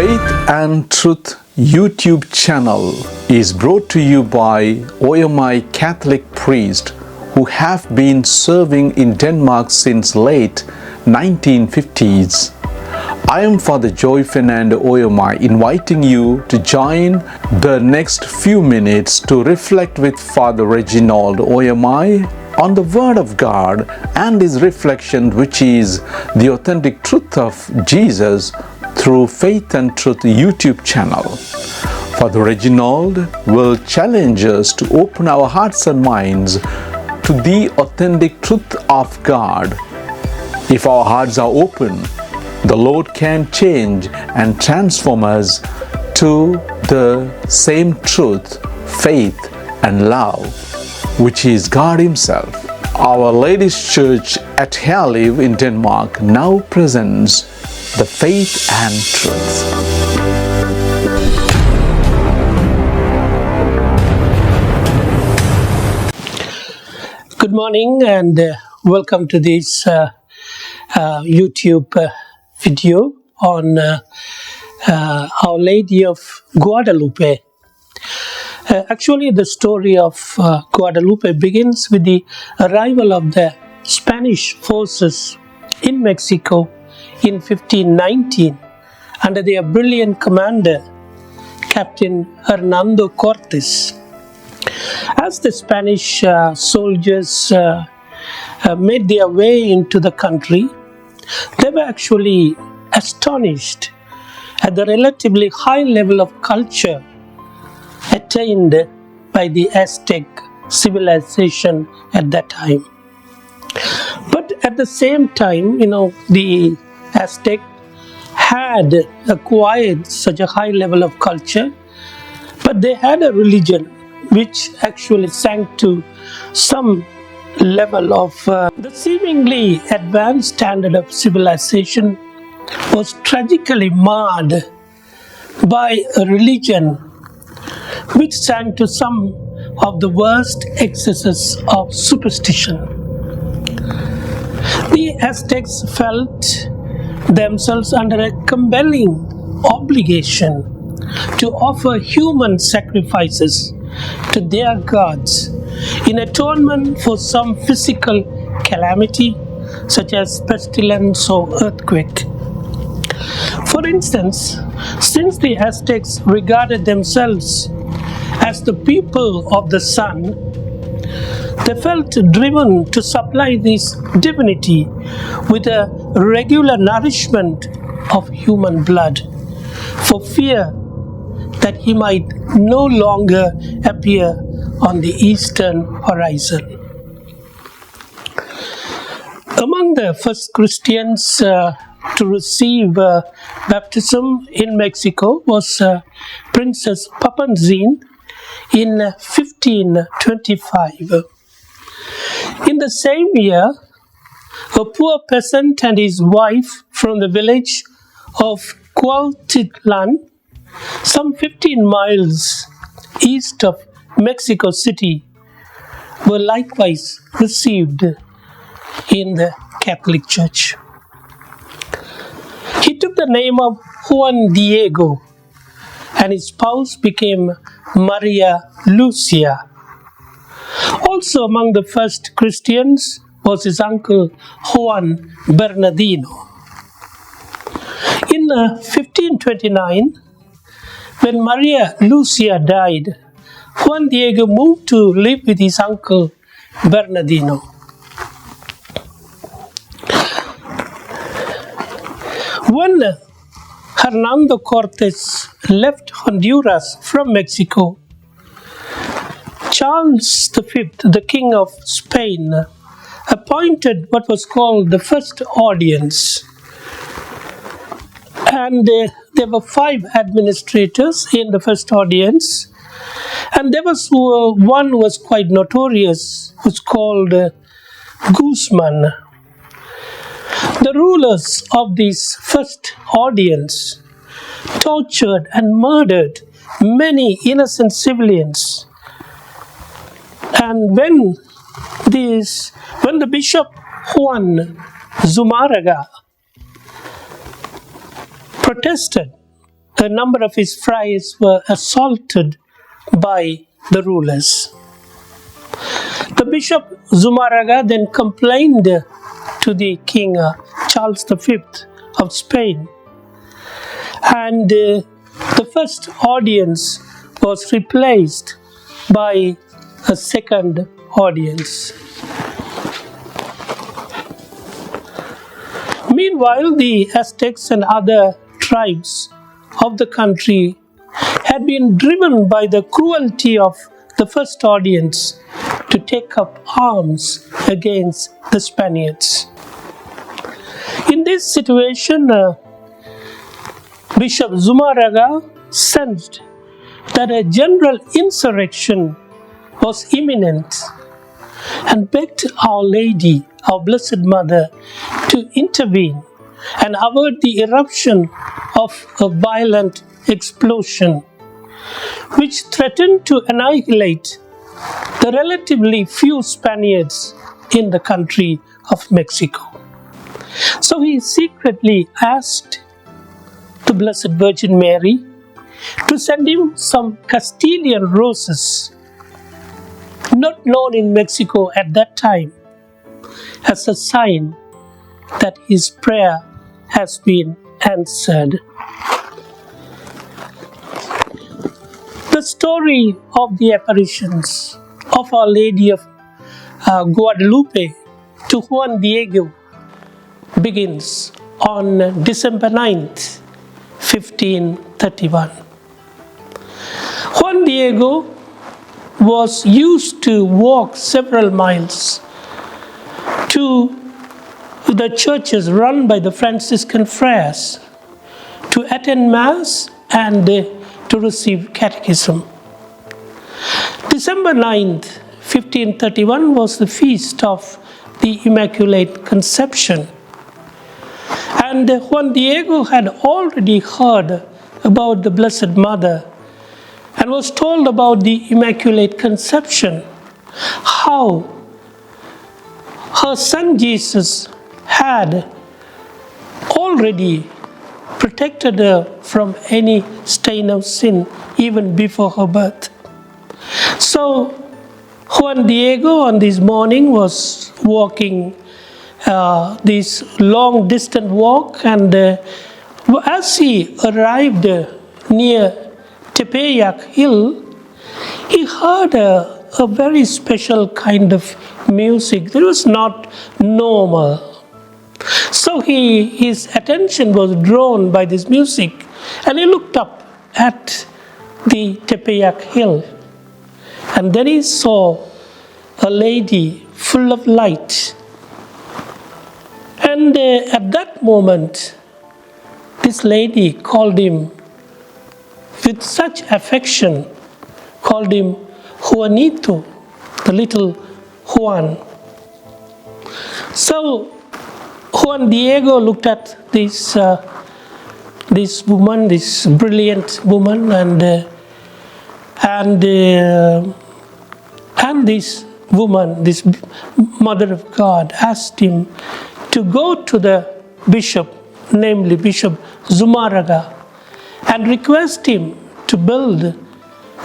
Faith and Truth YouTube channel is brought to you by OMI Catholic priests who have been serving in Denmark since late 1950s. I am Father Joy Fernando OMI, inviting you to join the next few minutes to reflect with Father Reginald OMI on the Word of God and his reflection, which is the authentic truth of Jesus through Faith and Truth YouTube channel. Father Reginald will challenge us to open our hearts and minds to the authentic truth of God. If our hearts are open, the Lord can change and transform us to the same truth, faith, and love, which is God Himself. Our Lady's Church at Herlev in Denmark now presents the Faith and Truth. Good morning and welcome to this YouTube video on Our Lady of Guadalupe. Actually, the story of Guadalupe begins with the arrival of the Spanish forces in Mexico in 1519 under their brilliant commander, Captain Hernando Cortes. As the Spanish soldiers made their way into the country, they were actually astonished at the relatively high level of culture attained by the Aztec civilization at that time. But at the same time, the Aztec had acquired such a high level of culture, but they had a religion which actually sank to some level of the seemingly advanced standard of civilization was tragically marred by a religion which sank to some of the worst excesses of superstition. The Aztecs felt themselves under a compelling obligation to offer human sacrifices to their gods in atonement for some physical calamity such as pestilence or earthquake. For instance, since the Aztecs regarded themselves as the people of the sun, they felt driven to supply this divinity with a regular nourishment of human blood for fear that he might no longer appear on the eastern horizon. Among the first Christians to receive baptism in Mexico was Princess Papanzin in 1525. In the same year, a poor peasant and his wife from the village of Cuautitlan, some 15 miles east of Mexico City, were likewise received in the Catholic Church. He took the name of Juan Diego, and his spouse became Maria Lucia. Also among the first Christians was his uncle Juan Bernardino. In 1529, when Maria Lucia died, Juan Diego moved to live with his uncle Bernardino. When Hernando Cortes left Honduras from Mexico, Charles V, the King of Spain, appointed what was called the First Audience. And there were 5 administrators in the First Audience, and there was one who was quite notorious, who's called Guzman. The rulers of this First Audience tortured and murdered many innocent civilians. And when the Bishop Juan Zumárraga protested a number of his friars were assaulted by the rulers. The Bishop Zumaraga then complained to the King Charles V of Spain, and the first audience was replaced by a second audience. Meanwhile, the Aztecs and other tribes of the country had been driven by the cruelty of the first audience to take up arms against the Spaniards. In this situation, Bishop Zumaraga sensed that a general insurrection was imminent and begged Our Lady, our Blessed Mother, to intervene and avert the eruption of a violent explosion which threatened to annihilate the relatively few Spaniards in the country of Mexico. So he secretly asked the Blessed Virgin Mary to send him some Castilian roses, not known in Mexico at that time, as a sign that his prayer has been answered. The story of the apparitions of Our Lady of Guadalupe to Juan Diego begins on December 9th, 1531. Juan Diego was used to walk several miles to the churches run by the Franciscan friars to attend Mass and to receive catechism. December 9th, 1531 was the feast of the Immaculate Conception. And Juan Diego had already heard about the Blessed Mother and was told about the Immaculate Conception, how her son Jesus had already protected her from any stain of sin even before her birth. So Juan Diego on this morning was walking this long distant walk, and as he arrived near Tepeyac Hill, he heard a very special kind of music that was not normal. So his attention was drawn by this music, and he looked up at the Tepeyac Hill, and then he saw a lady full of light. And at that moment, this lady called him with such affection, called him Juanito, the little Juan. So Juan Diego looked at this woman, this brilliant woman, and this woman, this Mother of God, asked him to go to the bishop, namely Bishop Zumaraga, and request him to build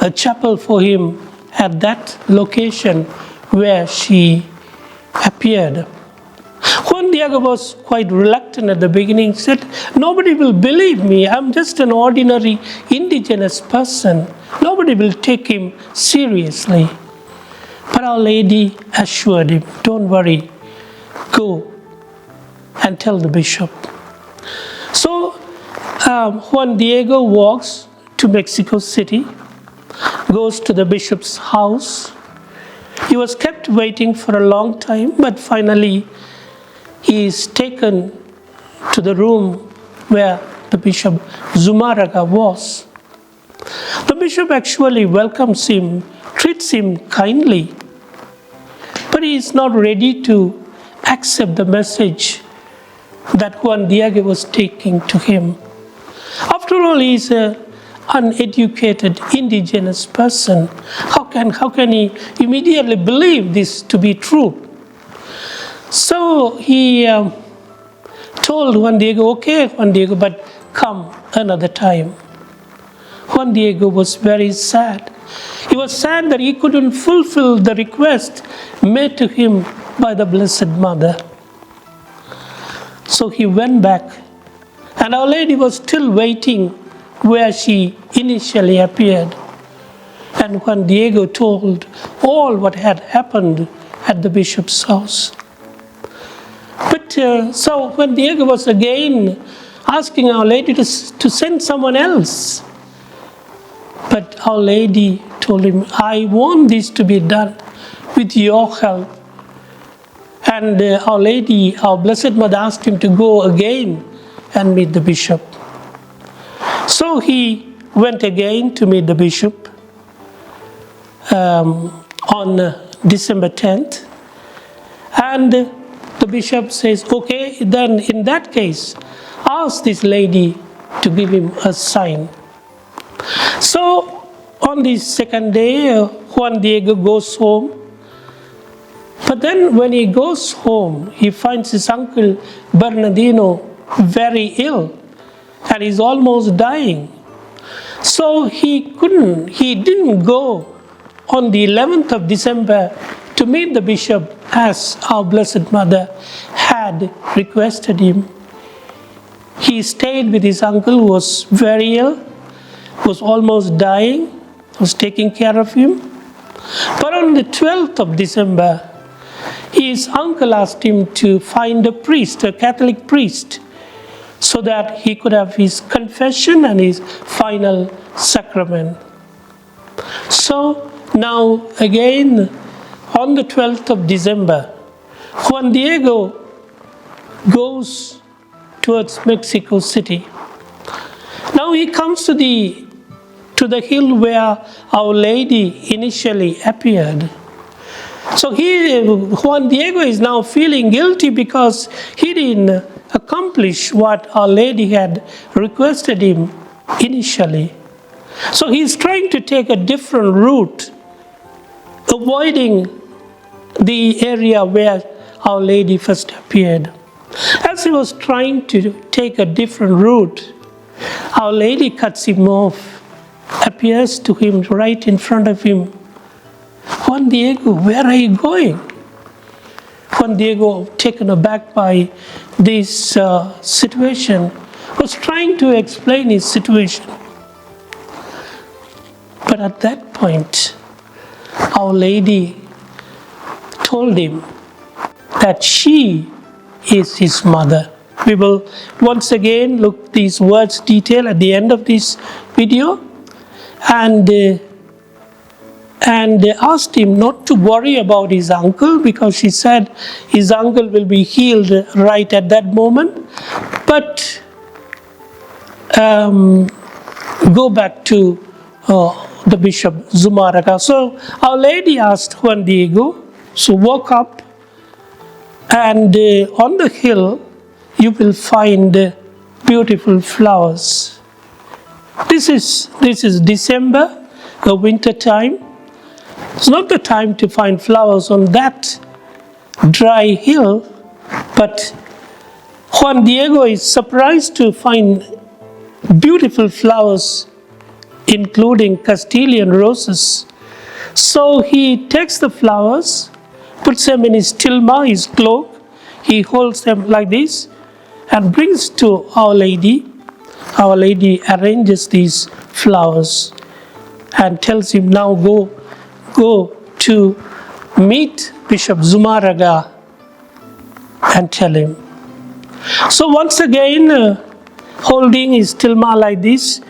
a chapel for him at that location where she appeared. Juan Diego was quite reluctant at the beginning. He said, "Nobody will believe me. I'm just an ordinary indigenous person. Nobody will take him seriously." But Our Lady assured him, "Don't worry, go and tell the bishop." So Juan Diego walks to Mexico City, goes to the bishop's house. He was kept waiting for a long time, but finally he is taken to the room where the Bishop Zumaraga was. The bishop actually welcomes him, treats him kindly, but he is not ready to accept the message that Juan Diego was taking to him. After all, he is an uneducated indigenous person. How can he immediately believe this to be true? So he told Juan Diego, "Okay, Juan Diego, but come another time." Juan Diego was very sad. He was sad that he couldn't fulfill the request made to him by the Blessed Mother. So he went back, and Our Lady was still waiting where she initially appeared. And Juan Diego told all what had happened at the bishop's house. But so Juan Diego was again asking Our Lady to send someone else. But Our Lady told him, I want this to be done with your help. And Our Lady, our Blessed Mother, asked him to go again and meet the bishop. So he went again to meet the bishop on December 10th. And the bishop says, okay, then in that case, ask this lady to give him a sign. So on the second day, Juan Diego goes home. But then when he goes home, he finds his uncle Bernardino very ill, and he's almost dying. So he didn't go on the 11th of December to meet the bishop as our Blessed Mother had requested him. He stayed with his uncle who was very ill, was almost dying, was taking care of him. But on the 12th of December, his uncle asked him to find a priest, a Catholic priest, so that he could have his confession and his final sacrament. So now again, on the 12th of December, Juan Diego goes towards Mexico City. Now he comes to the hill where Our Lady initially appeared. So Juan Diego is now feeling guilty because he didn't accomplish what Our Lady had requested him initially. So he's trying to take a different route, avoiding the area where Our Lady first appeared. As he was trying to take a different route, Our Lady cuts him off, appears to him right in front of him. Juan Diego, where are you going? Juan Diego, taken aback by this situation, was trying to explain his situation. But at that point, Our Lady told him that she is his mother. We will once again look these words detail at the end of this video, and asked him not to worry about his uncle, because she said his uncle will be healed right at that moment, but go back to the Bishop Zumárraga. So Our Lady asked Juan Diego, so walk up, and on the hill you will find beautiful flowers. This is December, the winter time. It's not the time to find flowers on that dry hill, but Juan Diego is surprised to find beautiful flowers, including Castilian roses. So he takes the flowers, puts them in his tilma, his cloak, he holds them like this, and brings to Our Lady. Our Lady arranges these flowers and tells him, now go to meet Bishop Zumárraga and tell him. So once again, holding his tilma like this,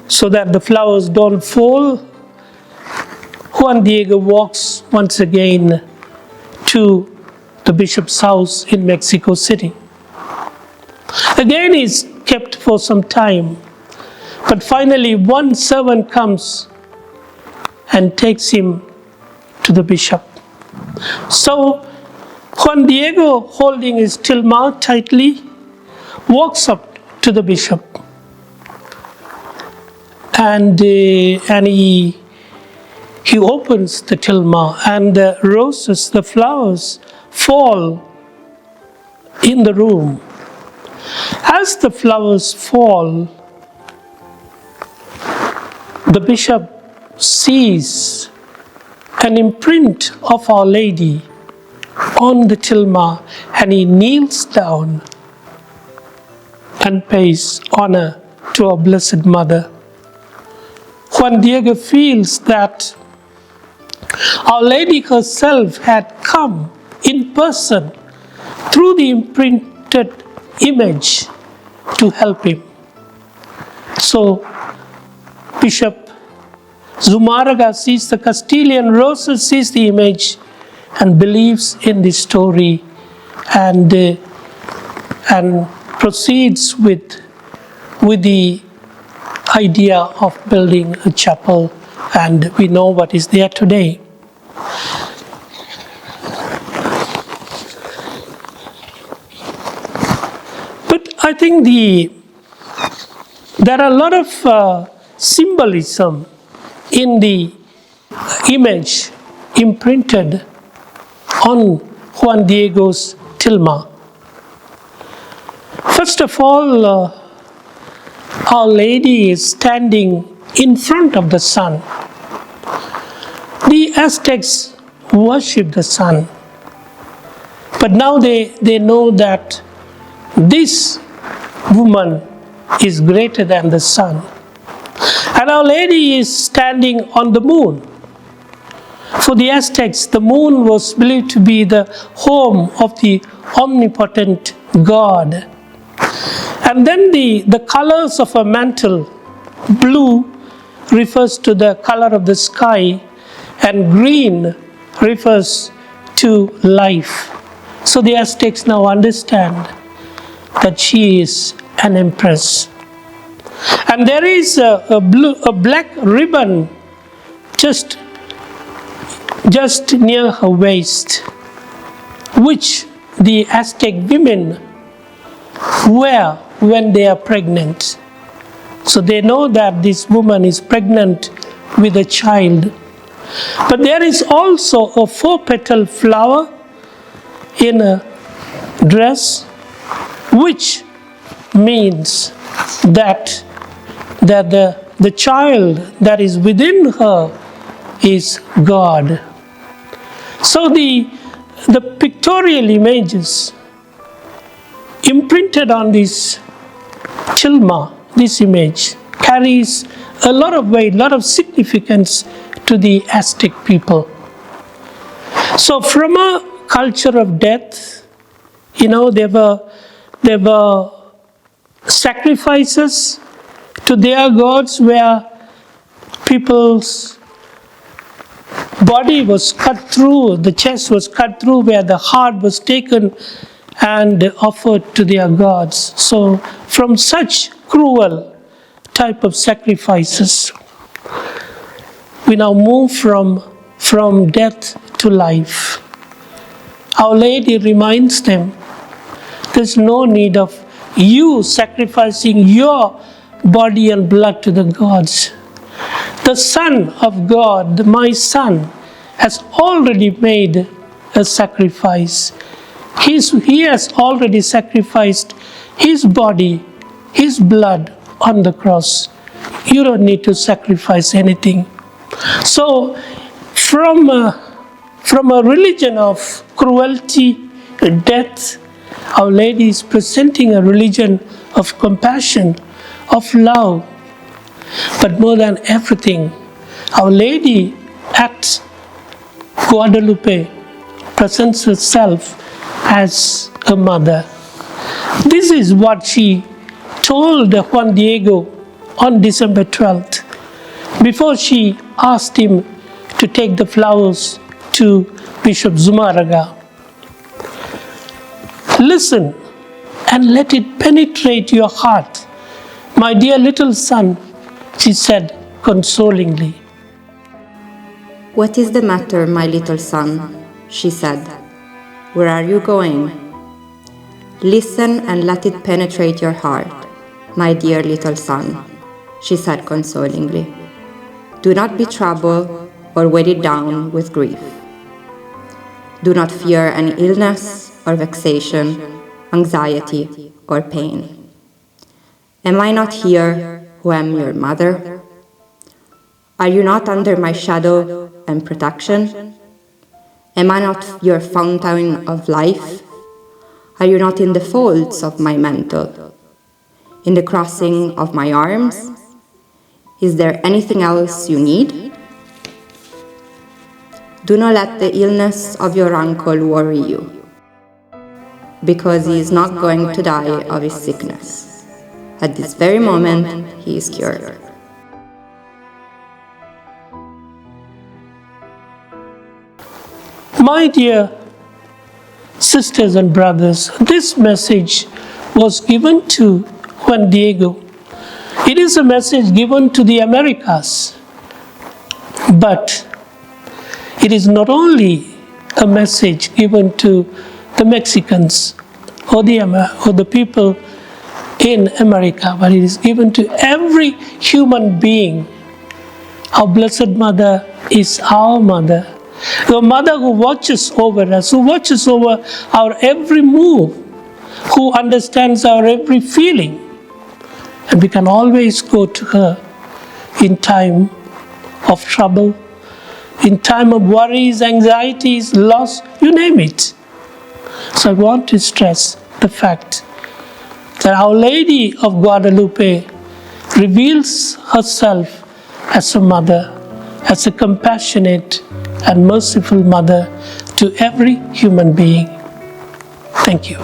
so that the flowers don't fall, Juan Diego walks once again to the bishop's house in Mexico City. Again, he's kept for some time, but finally one servant comes and takes him to the bishop. So Juan Diego, holding his tilma tightly, walks up to the bishop, and he opens the tilma, and the roses, the flowers, fall in the room. As the flowers fall, the bishop sees an imprint of Our Lady on the tilma, and he kneels down and pays honor to our Blessed Mother. Juan Diego feels that Our Lady herself had come in person through the imprinted image to help him. So Bishop Zumárraga sees the Castilian roses, sees the image, and believes in the story, and proceeds with the idea of building a chapel, and we know what is there today. But I think there are a lot of symbolism in the image imprinted on Juan Diego's tilma. First of all, Our Lady is standing in front of the sun. The Aztecs worship the sun, but now they know that this woman is greater than the sun. And Our Lady is standing on the moon. For the Aztecs, the moon was believed to be the home of the omnipotent God. And then the colors of a mantle, blue refers to the color of the sky, and green refers to life. So the Aztecs now understand that she is an empress. And there is a black ribbon just near her waist, which the Aztec women wear when they are pregnant. So they know that this woman is pregnant with a child. But there is also a 4-petal flower in a dress, which means that the child that is within her is God. So the pictorial images imprinted on this tilma, this image, carries a lot of weight, a lot of significance to the Aztec people. So from a culture of death, there were sacrifices to their gods where people's body was cut through, the chest was cut through, where the heart was taken and offered to their gods. So from such cruel type of sacrifices, we now move from death to life. Our Lady reminds them, there's no need of you sacrificing your body and blood to the gods. The Son of God, my Son, has already made a sacrifice. He has already sacrificed his body, his blood on the cross. You don't need to sacrifice anything. So from a religion of cruelty, death, Our Lady is presenting a religion of compassion, of love. But more than everything, Our Lady at Guadalupe presents herself as a mother. This is what she told Juan Diego on December 12th, before she asked him to take the flowers to Bishop Zumárraga. Listen and let it penetrate your heart, my dear little son, she said consolingly. What is the matter, my little son? She said. Where are you going? Listen and let it penetrate your heart, my dear little son, she said consolingly. Do not be troubled or weighed down with grief. Do not fear any illness or vexation, anxiety or pain. Am I not here who am your mother? Are you not under my shadow and protection? Am I not your fountain of life? Are you not in the folds of my mantle? In the crossing of my arms? Is there anything else you need? Do not let the illness of your uncle worry you, because he is not going to die of his sickness. At this very moment, he is cured. My dear sisters and brothers, this message was given to Juan Diego. It is a message given to the Americas, but it is not only a message given to the Mexicans or the people in America, but it is given to every human being. Our Blessed Mother is our mother, the mother who watches over us, who watches over our every move, who understands our every feeling. And we can always go to her in time of trouble, in time of worries, anxieties, loss, you name it. So I want to stress the fact that Our Lady of Guadalupe reveals herself as a mother, as a compassionate and merciful mother to every human being. Thank you.